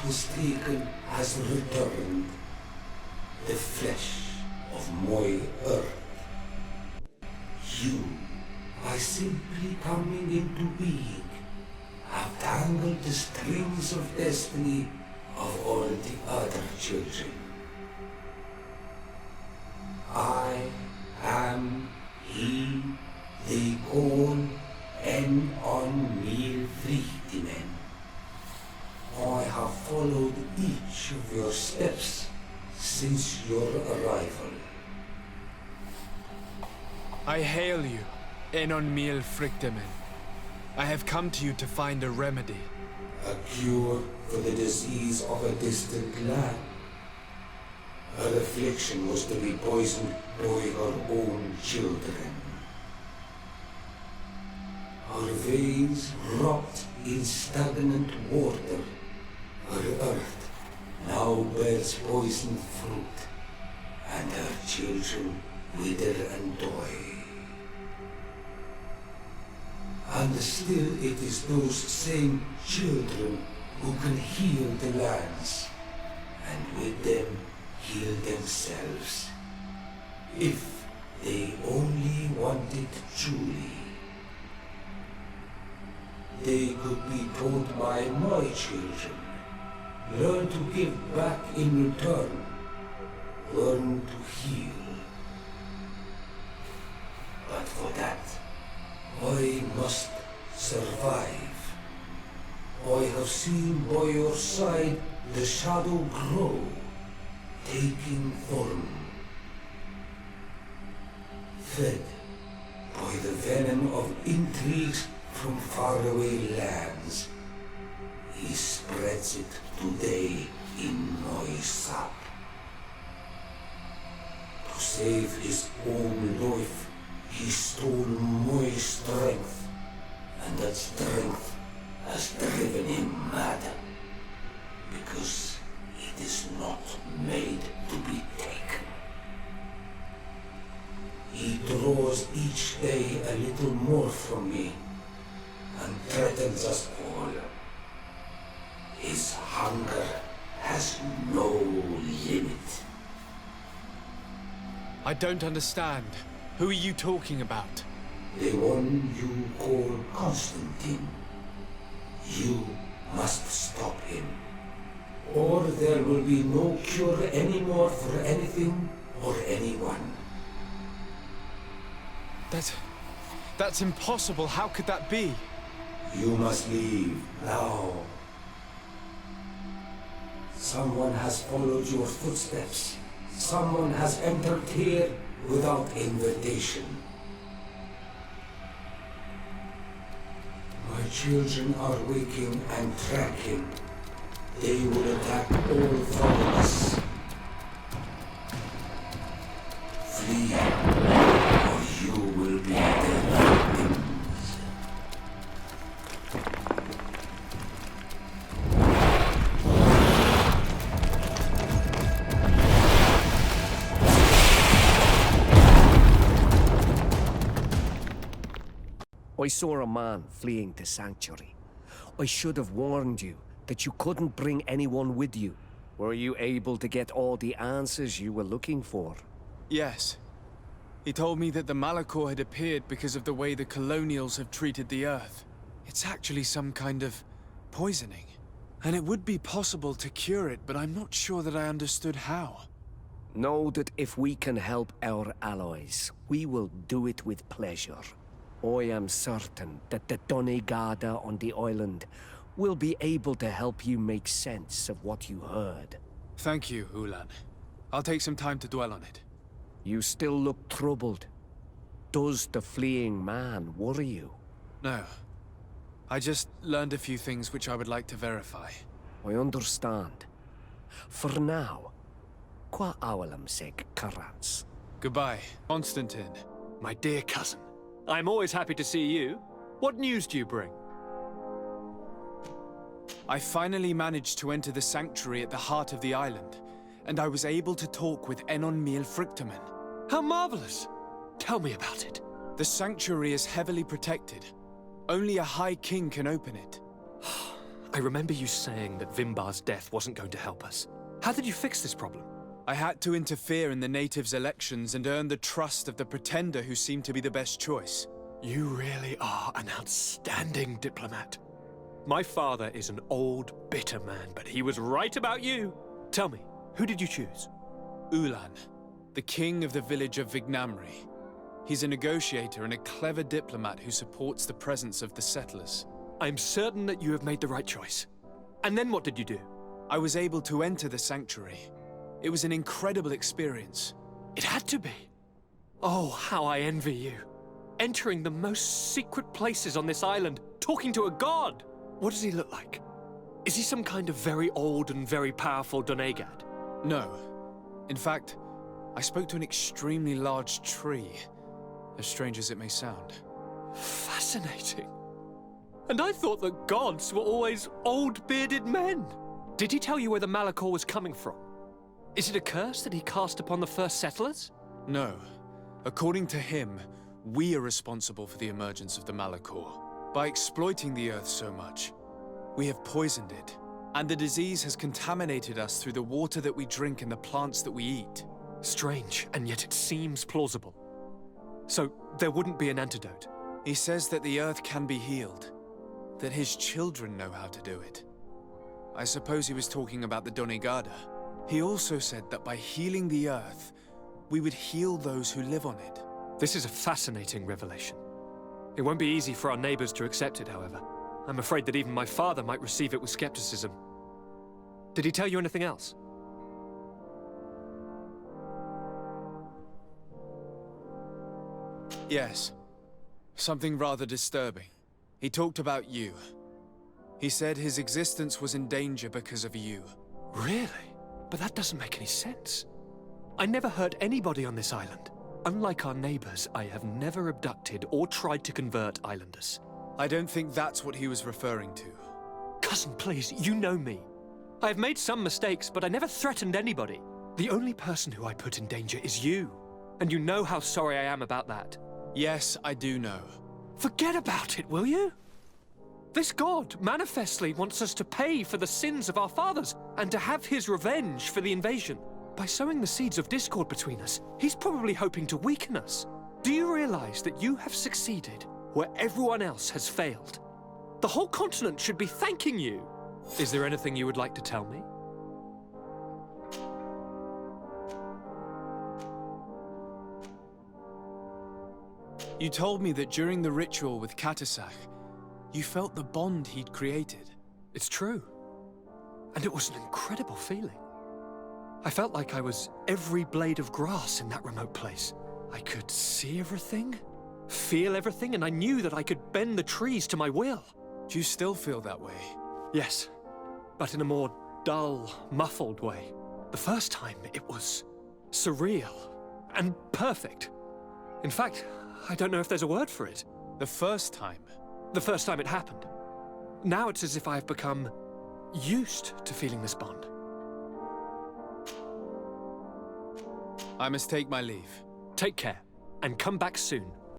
was taken has returned, the flesh of my earth. You, by simply coming into being, have tangled the strings of destiny of all the other children. I am he they call en on mil vliegtimen. I have followed each of your steps since your arrival. I hail you, Enon Mil Frichtemen. I have come to you to find a remedy. A cure for the disease of a distant land. Her affliction was to be poisoned by her own children. Her veins rot in stagnant water. Her earth now bears poisoned fruit, and her children wither and die. And still it is those same children who can heal the lands, and with them heal themselves, if they only wanted truly. They could be taught by my children, learn to give back in return, learn to heal. But for that, I must survive. I have seen by your side the shadow grow, taking form. Fed by the venom of intrigues from faraway lands, he spreads it today in my sap. To save his own life, he stole my strength, and that strength has driven him mad, because it is not made to be taken. He draws each day a little more from me, and threatens us all. His hunger has no limit. I don't understand. Who are you talking about? The one you call Constantine. You must stop him, or there will be no cure anymore for anything or anyone. That's impossible. How could that be? You must leave now. Someone has followed your footsteps. Someone has entered here without invitation. My children are waking and tracking. They will attack all from us. Flee, or you will be their victims. I saw a man fleeing the sanctuary. I should have warned you that you couldn't bring anyone with you. Were you able to get all the answers you were looking for? Yes. He told me that the Malichor had appeared because of the way the colonials have treated the Earth. It's actually some kind of poisoning. And it would be possible to cure it, but I'm not sure that I understood how. Know that if we can help our allies, we will do it with pleasure. I am certain that the Donegada on the island will be able to help you make sense of what you heard. Thank you, Ulan. I'll take some time to dwell on it. You still look troubled. Does the fleeing man worry you? No. I just learned a few things which I would like to verify. I understand. For now, qua awalam seg karans. Goodbye, Constantine. My dear cousin, I'm always happy to see you. What news do you bring? I finally managed to enter the sanctuary at the heart of the island, and I was able to talk with Enon Mil Frichtemen. How marvelous! Tell me about it. The sanctuary is heavily protected. Only a High King can open it. I remember you saying that Vimbar's death wasn't going to help us. How did you fix this problem? I had to interfere in the natives' elections and earn the trust of the pretender who seemed to be the best choice. You really are an outstanding diplomat. My father is an old, bitter man, but he was right about you. Tell me, who did you choose? Ulan, the king of the village of Vignamri. He's a negotiator and a clever diplomat who supports the presence of the settlers. I'm certain that you have made the right choice. And then what did you do? I was able to enter the sanctuary. It was an incredible experience. It had to be. Oh, how I envy you. Entering the most secret places on this island, talking to a god. What does he look like? Is he some kind of very old and very powerful Donegad? No. In fact, I spoke to an extremely large tree, as strange as it may sound. Fascinating. And I thought that gods were always old, bearded men. Did he tell you where the Malichor was coming from? Is it a curse that he cast upon the first settlers? No. According to him, we are responsible for the emergence of the Malichor. By exploiting the Earth so much, we have poisoned it, and the disease has contaminated us through the water that we drink and the plants that we eat. Strange, and yet it seems plausible. So, there wouldn't be an antidote? He says that the Earth can be healed, that his children know how to do it. I suppose he was talking about the Donegada. He also said that by healing the Earth, we would heal those who live on it. This is a fascinating revelation. It won't be easy for our neighbors to accept it, however. I'm afraid that even my father might receive it with skepticism. Did he tell you anything else? Yes. Something rather disturbing. He talked about you. He said his existence was in danger because of you. Really? But that doesn't make any sense. I never hurt anybody on this island. Unlike our neighbors, I have never abducted or tried to convert islanders. I don't think that's what he was referring to. Cousin, please, you know me. I have made some mistakes, but I never threatened anybody. The only person who I put in danger is you. And you know how sorry I am about that. Yes, I do know. Forget about it, will you? This god manifestly wants us to pay for the sins of our fathers and to have his revenge for the invasion. By sowing the seeds of discord between us, he's probably hoping to weaken us. Do you realize that you have succeeded where everyone else has failed? The whole continent should be thanking you. Is there anything you would like to tell me? You told me that during the ritual with Katasak, you felt the bond he'd created. It's true. And it was an incredible feeling. I felt like I was every blade of grass in that remote place. I could see everything, feel everything, and I knew that I could bend the trees to my will. Do you still feel that way? Yes, but in a more dull, muffled way. The first time, it was surreal and perfect. In fact, I don't know if there's a word for it. The first time? The first time it happened. Now it's as if I have become used to feeling this bond. I must take my leave. Take care, and come back soon.